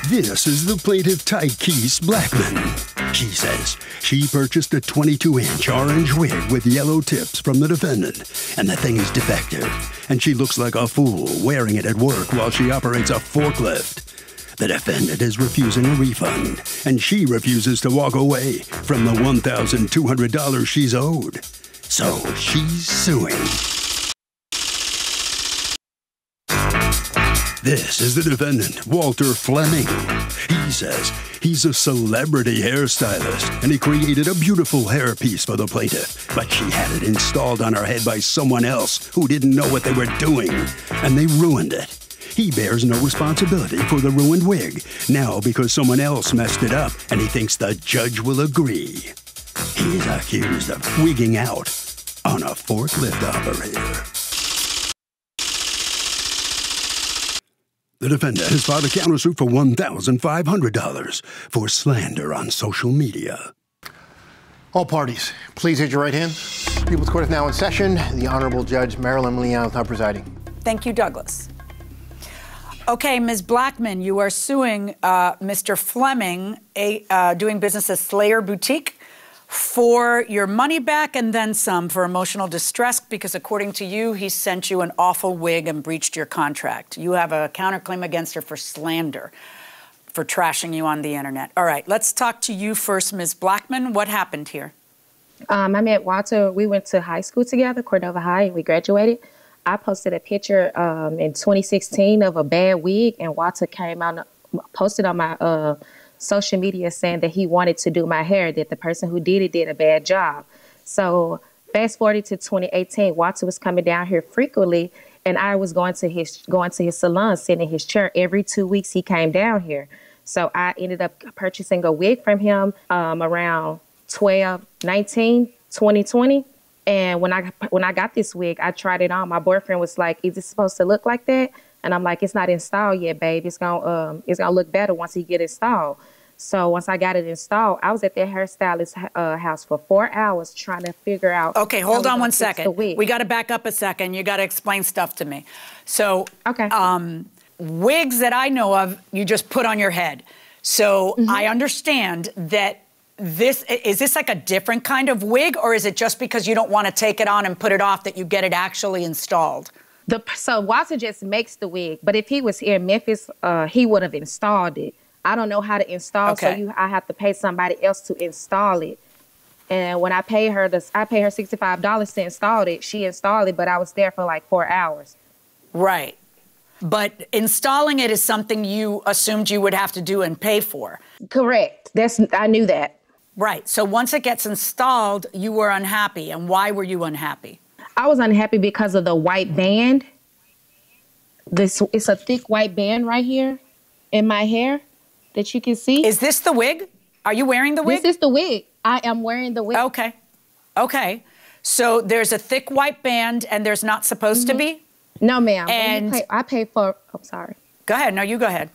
This is the plaintiff Tykeese Blackman. She says she purchased a 22-inch orange wig with yellow tips from the defendant, and the thing is defective, and she looks like a fool wearing it at work while she operates a forklift. The defendant is refusing a refund, and she refuses to walk away from the $1,200 she's owed. So she's suing. This is the defendant, Walter Fleming. He says he's a celebrity hairstylist, and he created a beautiful hairpiece for the plaintiff, but she had it installed on her head by someone else who didn't know what they were doing, and they ruined it. He bears no responsibility for the ruined wig, now because someone else messed it up, and he thinks the judge will agree. He's accused of wigging out on a forklift operator. The defendant has filed a countersuit for $1,500 for slander on social media. All parties, please raise your right hand. People's Court is now in session. The Honorable Judge Marilyn Leon is now presiding. Thank you, Douglas. Okay, Ms. Blackman, you are suing Mr. Fleming, doing business as Slayer Boutique, for your money back and then some for emotional distress because, according to you, he sent you an awful wig and breached your contract. You have a counterclaim against her for slander, for trashing you on the internet. All right, let's talk to you first, Ms. Blackman. What happened here? I met Walter. We went to high school together, Cordova High, and we graduated. I posted a picture in 2016 of a bad wig, and Walter came out, posted on my social media saying that he wanted to do my hair, that the person who did it did a bad job. So fast forward to 2018, Walter was coming down here frequently, and I was going to his salon, sitting in his chair. Every 2 weeks he came down here. So I ended up purchasing a wig from him around 2020. And when I got this wig, I tried it on. My boyfriend was like, "Is it supposed to look like that?" And I'm like, "It's not installed yet, babe. It's gonna look better once he get installed." So once I got it installed, I was at that hairstylist house for 4 hours trying to figure out. Okay, hold on one second. We got to back up a second. You got to explain stuff to me. So, okay. Wigs that I know of, you just put on your head. So I understand that is this like a different kind of wig, or is it just because you don't want to take it on and put it off that you get it actually installed? So Walter just makes the wig, but if he was here in Memphis, he would have installed it. I don't know how to install, okay. So I have to pay somebody else to install it. And when I pay her $65 to install it. She installed it, but I was there for like 4 hours. Right. But installing it is something you assumed you would have to do and pay for. Correct. I knew that. Right. So once it gets installed, you were unhappy. And why were you unhappy? I was unhappy because of the white band. It's a thick white band right here in my hair that you can see. Is this the wig? Are you wearing the wig? This is the wig. I am wearing the wig. Okay. Okay. So there's a thick white band and there's not supposed to be? No, ma'am. And I paid for, I'm sorry. Go ahead. No, you go ahead.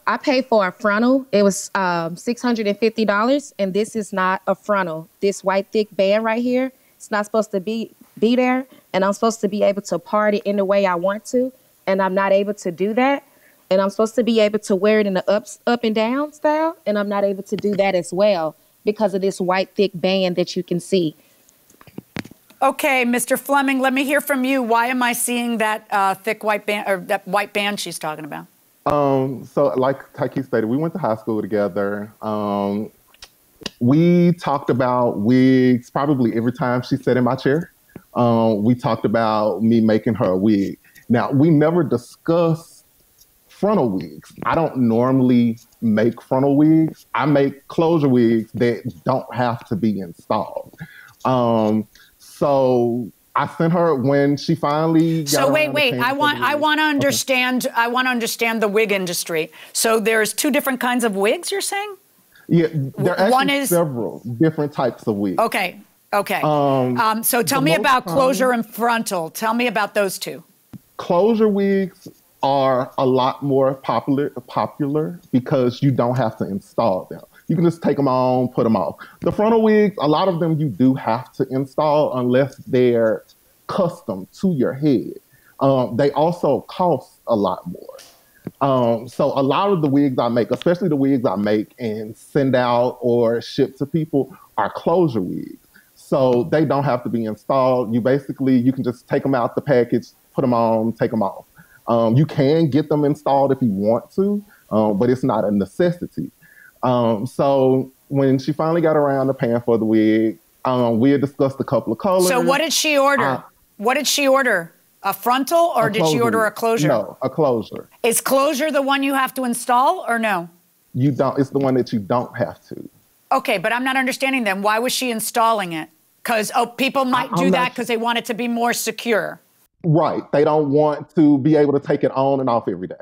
I paid for a frontal. It was $650, and this is not a frontal. This white thick band right here, it's not supposed to be there, and I'm supposed to be able to part it in the way I want to, and I'm not able to do that. And I'm supposed to be able to wear it in the up and down style, and I'm not able to do that as well because of this white thick band that you can see. Okay, Mr. Fleming, let me hear from you. Why am I seeing that thick white band, or that white band she's talking about? So like Tykeese stated, we went to high school together. We talked about wigs probably every time she sat in my chair. We talked about me making her a wig. Now, we never discussed frontal wigs. I don't normally make frontal wigs. I make closure wigs that don't have to be installed. So I sent her when she finally got So wait. I want to understand. Okay. I want to understand the wig industry. So there's two different kinds of wigs, you're saying? Yeah, there are actually several different types of wigs. Okay. So tell me about closure and frontal. Tell me about those two. Closure wigs are a lot more popular because you don't have to install them. You can just take them on, put them off. The frontal wigs, a lot of them you do have to install unless they're custom to your head. They also cost a lot more. So a lot of the wigs I make, especially the wigs I make and send out or ship to people, are closure wigs. So they don't have to be installed. You can just take them out the package, put them on, take them off. You can get them installed if you want to, but it's not a necessity. So when she finally got around to paying for the wig, we had discussed a couple of colors. So what did she order? What did she order? A frontal, or did she order a closure? No, a closure. Is closure the one you have to install, or no? You don't. It's the one that you don't have to. Okay, but I'm not understanding then. Why was she installing it? Because people might do that because they want it to be more secure. Right. They don't want to be able to take it on and off every day.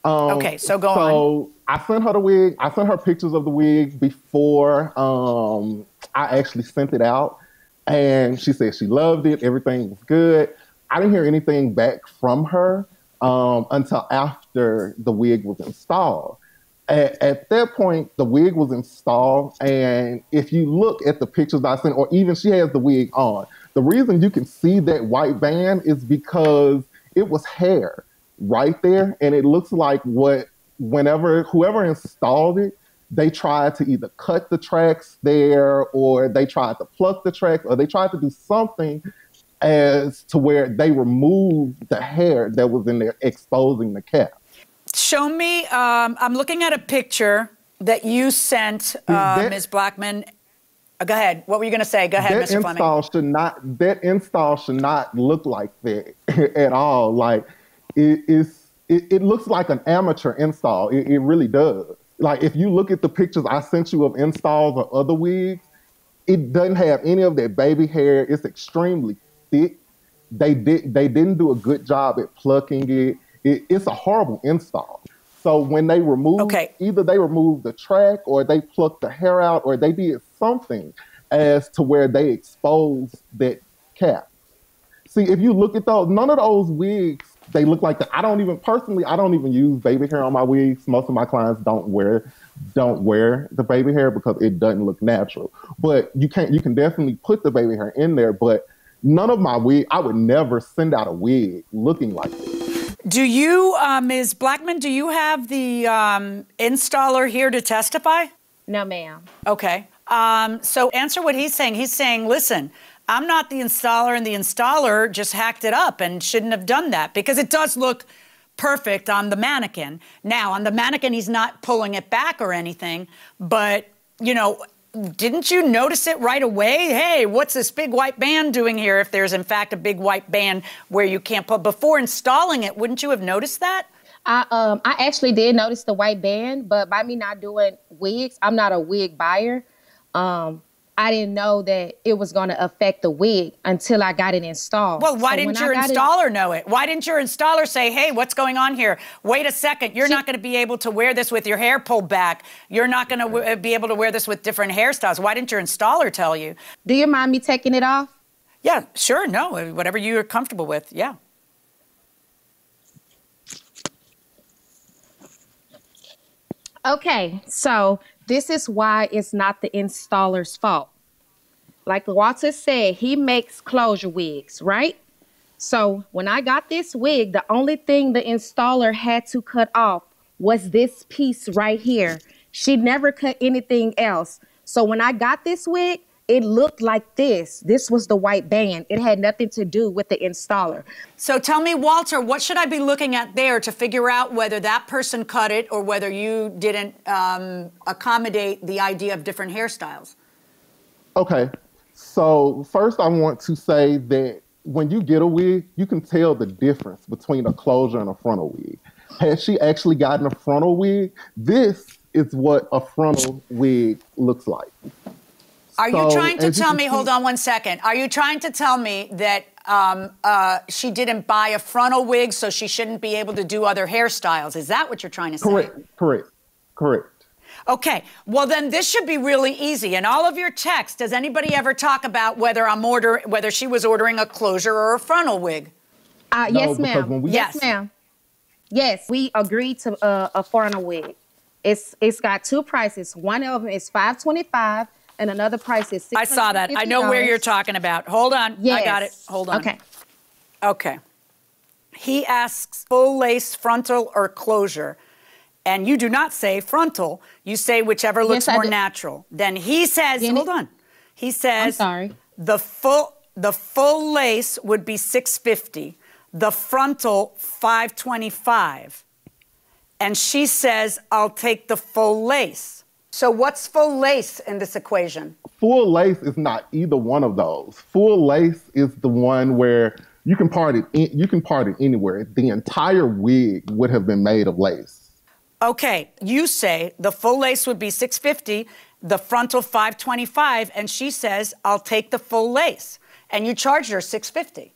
Okay, so go on. So I sent her the wig. I sent her pictures of the wig before I actually sent it out. And she said she loved it. Everything was good. I didn't hear anything back from her until after the wig was installed. At that point, the wig was installed, and if you look at the pictures I sent, or even she has the wig on, the reason you can see that white band is because it was hair right there, and it looks like whoever installed it, they tried to either cut the tracks there, or they tried to pluck the tracks, or they tried to do something as to where they removed the hair that was in there, exposing the cap. Show me, I'm looking at a picture that you sent, Ms. Blackman. Go ahead. What were you going to say? Go ahead, Mr. Fleming. That install should not look like that at all. Like, it looks like an amateur install. It really does. Like, if you look at the pictures I sent you of installs or other wigs, it doesn't have any of that baby hair. It's extremely thick. They didn't do a good job at plucking it. It's a horrible install. So when they removed, either they removed the track, or they plucked the hair out, or they did something as to where they exposed that cap. See, if you look at those, none of those wigs, they look like that. I don't even use baby hair on my wigs. Most of my clients don't wear the baby hair because it doesn't look natural. But you can definitely put the baby hair in there, but none of my wig, I would never send out a wig looking like this. Do you, Ms. Blackman, do you have the installer here to testify? No, ma'am. Okay. So answer what he's saying. He's saying, listen, I'm not the installer, and the installer just hacked it up and shouldn't have done that, because it does look perfect on the mannequin. Now, on the mannequin, he's not pulling it back or anything, but, you know, didn't you notice it right away? Hey, what's this big white band doing here if there's, in fact, a big white band where you can't pull? Before installing it, wouldn't you have noticed that? I actually did notice the white band, but by me not doing wigs, I'm not a wig buyer. I didn't know that it was going to affect the wig until I got it installed. Well, why didn't your installer know it? Why didn't your installer say, hey, what's going on here? Wait a second. You're not going to be able to wear this with your hair pulled back. You're not going to be able to wear this with different hairstyles. Why didn't your installer tell you? Do you mind me taking it off? Yeah, sure. No, whatever you're comfortable with. Yeah. Okay, so this is why it's not the installer's fault. Like Walter said, he makes closure wigs, right? So when I got this wig, the only thing the installer had to cut off was this piece right here. She never cut anything else. So when I got this wig, it looked like this. This was the white band. It had nothing to do with the installer. So tell me, Walter, what should I be looking at there to figure out whether that person cut it or whether you didn't accommodate the idea of different hairstyles? Okay. So first I want to say that when you get a wig, you can tell the difference between a closure and a frontal wig. Had she actually gotten a frontal wig, this is what a frontal wig looks like. Are you trying to tell me, hold on one second, are you trying to tell me that she didn't buy a frontal wig so she shouldn't be able to do other hairstyles? Is that what you're trying to say? Correct. Okay, well then this should be really easy. In all of your texts, does anybody ever talk about whether she was ordering a closure or a frontal wig? Yes, ma'am. Yes, ma'am. Yes, we agreed to a frontal wig. It's got two prices. One of them is $525. And another price is $650. I saw that. I know where you're talking about. Hold on. Yes. I got it. Hold on. Okay. Okay. He asks full lace, frontal, or closure. And you do not say frontal. You say whichever looks more natural. Then he says, hold on. He says, I'm sorry. The full lace would be $650. The frontal, $525. And she says, I'll take the full lace. So what's full lace in this equation? Full lace is not either one of those. Full lace is the one where you can part it anywhere. The entire wig would have been made of lace. Okay, you say the full lace would be $650, the frontal $525, and she says, I'll take the full lace. And you charged her $650.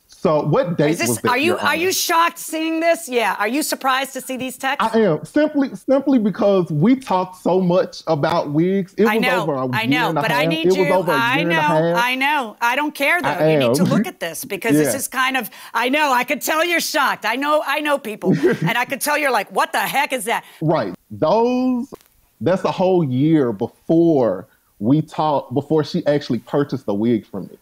So what date was this? Are you shocked seeing this? Yeah. Are you surprised to see these texts? I am, simply because we talked so much about wigs. I know, but I need you. I know. I don't care though. You need to look at this because this is kind of, I know, I could tell you're shocked. I know people. And I could tell you're like, what the heck is that? Right. That's a whole year before before she actually purchased the wig from me.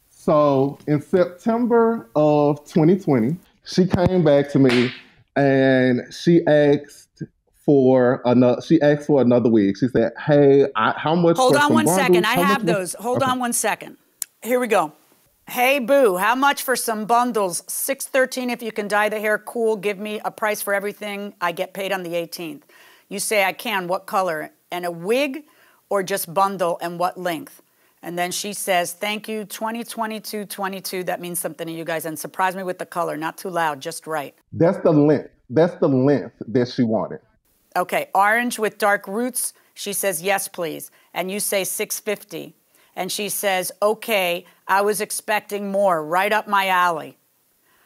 So in September of 2020, she came back to me and she asked for another wig. She said, "Hey, how much?" Hold on one second. I have those. Hold on one second. Here we go. Hey, boo, how much for some bundles? $613 if you can dye the hair. Cool. Give me a price for everything. I get paid on the 18th. You say, I can. What color? And a wig or just bundle and what length? And then she says, thank you, 2022-22. That means something to you guys. And surprise me with the color. Not too loud, just right. That's the length. That's the length that she wanted. Okay, orange with dark roots. She says, yes, please. And you say $650. And she says, okay, I was expecting more, right up my alley.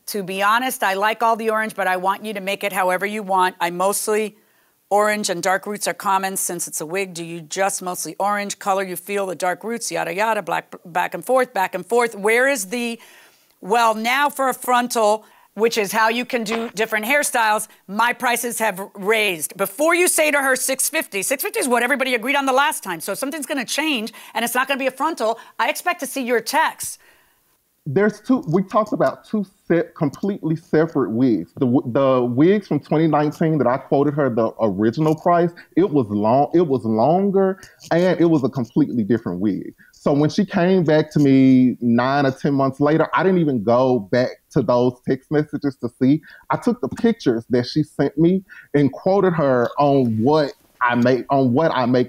To be honest, I like all the orange, but I want you to make it however you want. I mostly... Orange and dark roots are common since it's a wig. Do you just mostly orange? Color you feel the dark roots, yada, yada, black, back and forth, back and forth. Where is the, well, now for a frontal, which is how you can do different hairstyles, my prices have raised. Before you say to her $650, $650 is what everybody agreed on the last time. So if something's going to change and it's not going to be a frontal, I expect to see your text. We talked about two completely separate wigs. The wigs from 2019 that I quoted her the original price, it was longer, and it was a completely different wig. So when she came back to me 9 or 10 months later, I didn't even go back to those text messages to see. I took the pictures that she sent me and quoted her on what I make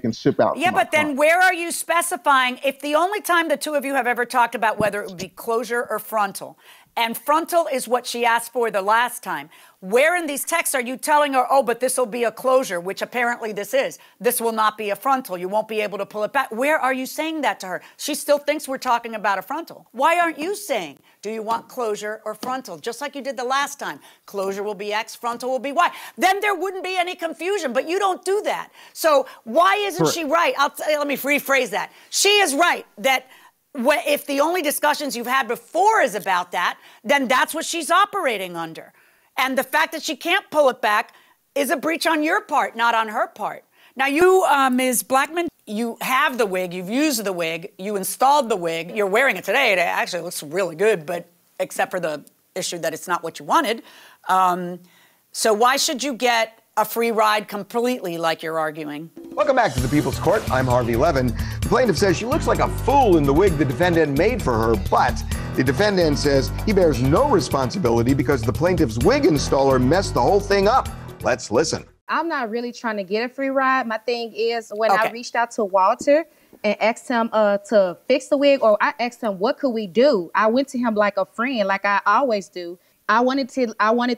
and ship out. Yeah, but then where are you specifying if the only time the two of you have ever talked about whether it would be closure or frontal, and frontal is what she asked for the last time, where in these texts are you telling her, oh, but this will be a closure, which apparently this is. This will not be a frontal. You won't be able to pull it back. Where are you saying that to her? She still thinks we're talking about a frontal. Why aren't you saying, do you want closure or frontal? Just like you did the last time. Closure will be X, frontal will be Y. Then there wouldn't be any confusion, but you don't do that. So why isn't she right? Let me rephrase that. She is right that if the only discussions you've had before is about that, then that's what she's operating under. And the fact that she can't pull it back is a breach on your part, not on her part. Now, you, Ms. Blackman, you have the wig, you've used the wig, you installed the wig, you're wearing it today. It actually looks really good, but except for the issue that it's not what you wanted. So why should you get a free ride completely like you're arguing? Welcome back to the People's Court. I'm Harvey Levin. The plaintiff says she looks like a fool in the wig the defendant made for her, but the defendant says he bears no responsibility because the plaintiff's wig installer messed the whole thing up. Let's listen. I'm not really trying to get a free ride. My thing is when I reached out to Walter and asked him to fix the wig, or I asked him, what could we do? I went to him like a friend, like I always do. I wanted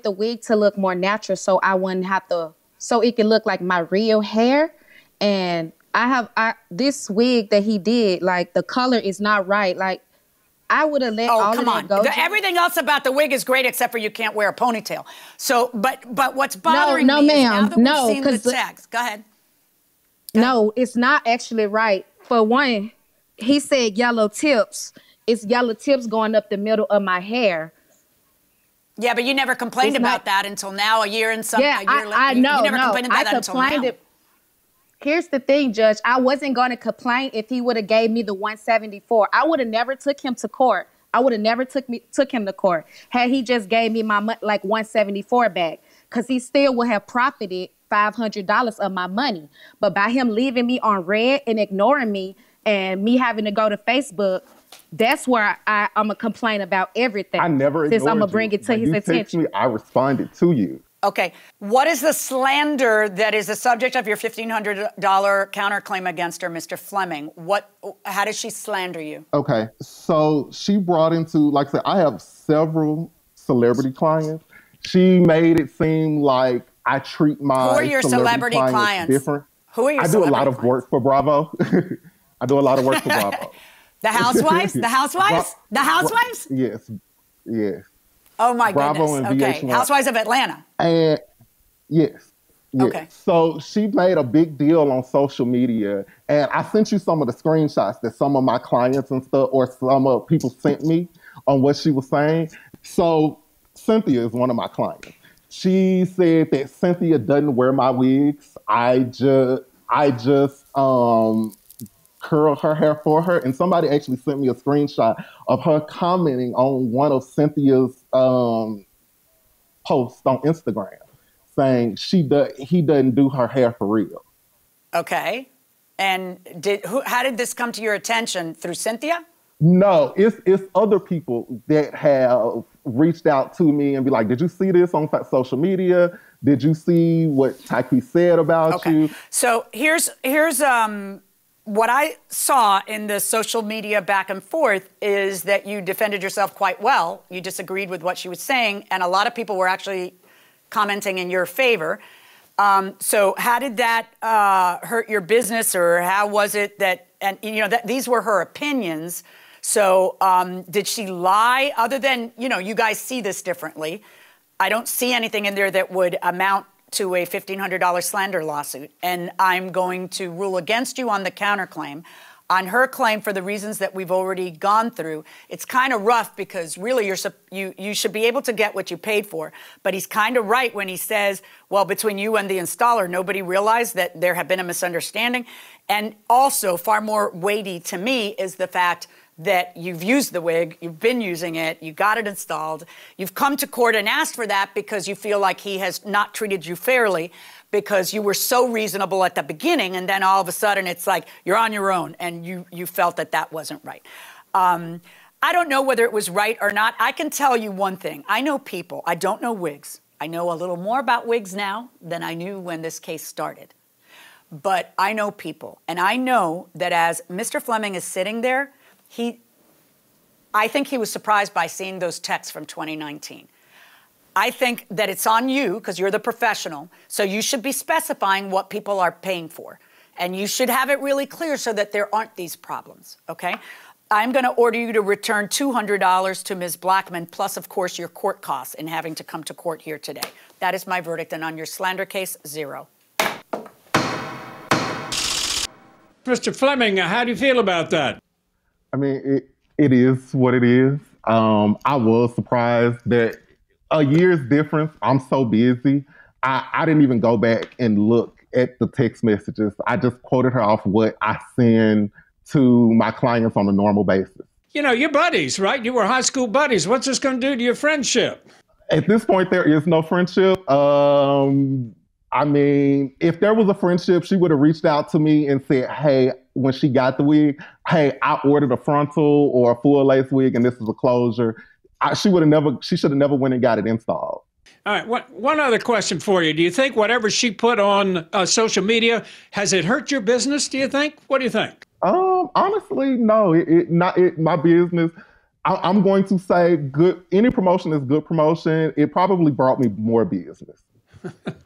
the wig to look more natural so I wouldn't have to, so it could look like my real hair. And this wig that he did, like the color is not right. Like I would have let all of that go. Everything else about the wig is great except for you can't wear a ponytail. So, but what's bothering me is now that we've seen the text. Go ahead. No, it's not actually right. For one, he said yellow tips. It's yellow tips going up the middle of my hair. Yeah, but you never complained about that until now, a year and something. Yeah, I know. You never complained about that until now. Here's the thing, Judge. I wasn't going to complain if he would have gave me the $174. I would have never took him to court. I would have never took him to court had he just gave me my like $174 back, because he still would have profited $500 of my money. But by him leaving me on red and ignoring me and me having to go to Facebook, that's where I'm going to complain about everything. I never ignored since I'm going to you. bring it to When his you attention. text me, I responded to you. Okay. What is the slander that is the subject of your $1,500 counterclaim against her, Mr. Fleming? How does she slander you? Okay. So she brought into, like I said, I have several celebrity clients. She made it seem like I treat my Who are your celebrity clients? different. Who are your I do a celebrity lot of clients? work for Bravo. I do a lot of work for Bravo. The housewives? The housewives? The housewives? Yes. Yes. Oh, my Bravo goodness. and Okay. VH1. Housewives of Atlanta. And yes. Okay. So she made a big deal on social media, and I sent you some of the screenshots that some of my clients and stuff, or some of people sent me on what she was saying. So Cynthia is one of my clients. She said that Cynthia doesn't wear my wigs. I just curl her hair for her. And somebody actually sent me a screenshot of her commenting on one of Cynthia's posts on Instagram, saying he doesn't do her hair for real. Okay. And how did this come to your attention? Through Cynthia? No, it's other people that have reached out to me and be like, did you see this on social media? Did you see what Taki said about you? So here's what I saw in the social media back and forth is that you defended yourself quite well. You disagreed with what she was saying, and a lot of people were actually commenting in your favor. So how did that hurt your business, or how was it that, and that these were her opinions. So did she lie, other than, you guys see this differently? I don't see anything in there that would amount to a $1,500 slander lawsuit. And I'm going to rule against you on the counterclaim. On her claim, for the reasons that we've already gone through, it's kind of rough because really you should be able to get what you paid for. But he's kind of right when he says, well, between you and the installer, nobody realized that there had been a misunderstanding. And also, far more weighty to me is the fact that you've used the wig, you've been using it, you got it installed, you've come to court and asked for that because you feel like he has not treated you fairly because you were so reasonable at the beginning, and then all of a sudden it's like you're on your own, and you felt that wasn't right. I don't know whether it was right or not. I can tell you one thing. I know people. I don't know wigs. I know a little more about wigs now than I knew when this case started. But I know people, and I know that as Mr. Fleming is sitting there, I think he was surprised by seeing those texts from 2019. I think that it's on you because you're the professional, so you should be specifying what people are paying for. And you should have it really clear so that there aren't these problems, okay? I'm going to order you to return $200 to Ms. Blackman, plus, of course, your court costs in having to come to court here today. That is my verdict, and on your slander case, 0. Mr. Fleming, how do you feel about that? I mean, it is what it is. I was surprised that a year's difference. I'm so busy. I didn't even go back and look at the text messages. I just quoted her off what I send to my clients on a normal basis. You're buddies, right? You were high school buddies. What's this going to do to your friendship? At this point, there is no friendship. I mean, if there was a friendship, she would have reached out to me and said, hey, when she got the wig, hey, I ordered a frontal or a full lace wig and this is a closure. She should have never went and got it installed. All right. One other question for you. Do you think whatever she put on social media, has it hurt your business, do you think? What do you think? Honestly, no. My business, I'm going to say good. Any promotion is good promotion. It probably brought me more business.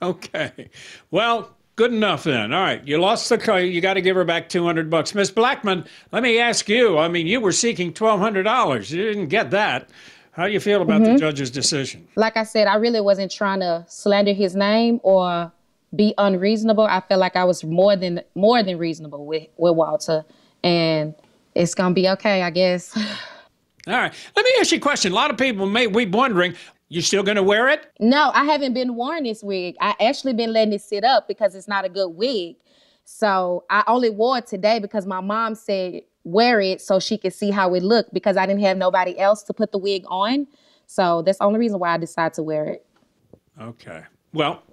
Okay. Well, good enough then. All right. You lost the car. You got to give her back $200. Ms. Blackman, let me ask you. I mean, you were seeking $1,200. You didn't get that. How do you feel about the judge's decision? Like I said, I really wasn't trying to slander his name or be unreasonable. I felt like I was more than reasonable with Walter, and it's gonna be okay, I guess. All right. Let me ask you a question. A lot of people may be wondering, you still going to wear it? No, I haven't been wearing this wig. I actually been letting it sit up because it's not a good wig. So I only wore it today because my mom said wear it so she could see how it looked because I didn't have nobody else to put the wig on. So that's the only reason why I decided to wear it. Okay. Well,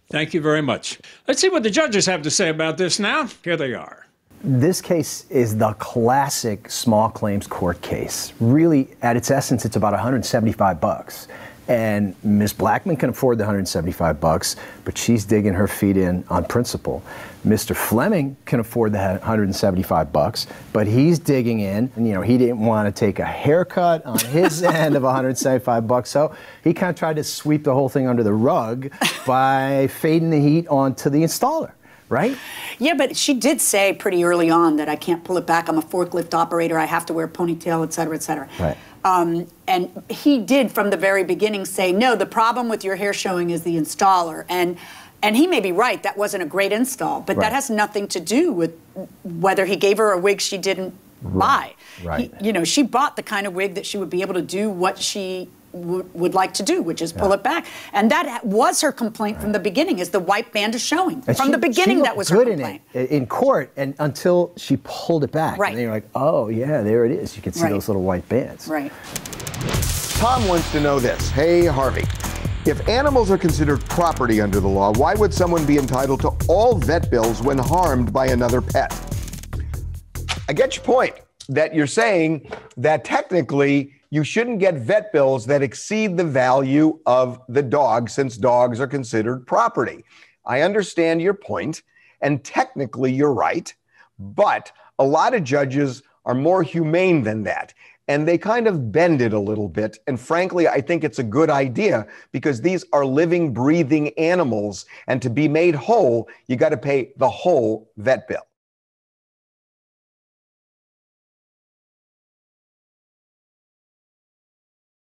thank you very much. Let's see what the judges have to say about this now. Here they are. This case is the classic small claims court case. Really, at its essence, it's about $175. And Ms. Blackman can afford the $175, but she's digging her feet in on principle. Mr. Fleming can afford the $175, but he's digging in. And, he didn't want to take a haircut on his end of $175, so he kind of tried to sweep the whole thing under the rug by fading the heat onto the installer. Right? Yeah, but she did say pretty early on that I can't pull it back. I'm a forklift operator. I have to wear a ponytail, et cetera, et cetera. Right. And he did from the very beginning say, no, the problem with your hair showing is the installer. And he may be right. That wasn't a great install, but that has nothing to do with whether he gave her a wig she didn't buy. Right. She bought the kind of wig that she would be able to do what she would like to do, which is pull it back. And that was her complaint from the beginning, is the white band is showing. And from the beginning, that was her complaint. In court, and until she pulled it back. Right. And then you're like, oh, yeah, there it is. You can see those little white bands. Right. Tom wants to know this. Hey, Harvey, if animals are considered property under the law, why would someone be entitled to all vet bills when harmed by another pet? I get your point that you're saying that technically you shouldn't get vet bills that exceed the value of the dog, since dogs are considered property. I understand your point, and technically you're right, but a lot of judges are more humane than that, and they kind of bend it a little bit. And frankly, I think it's a good idea because these are living, breathing animals, and to be made whole, you got to pay the whole vet bill.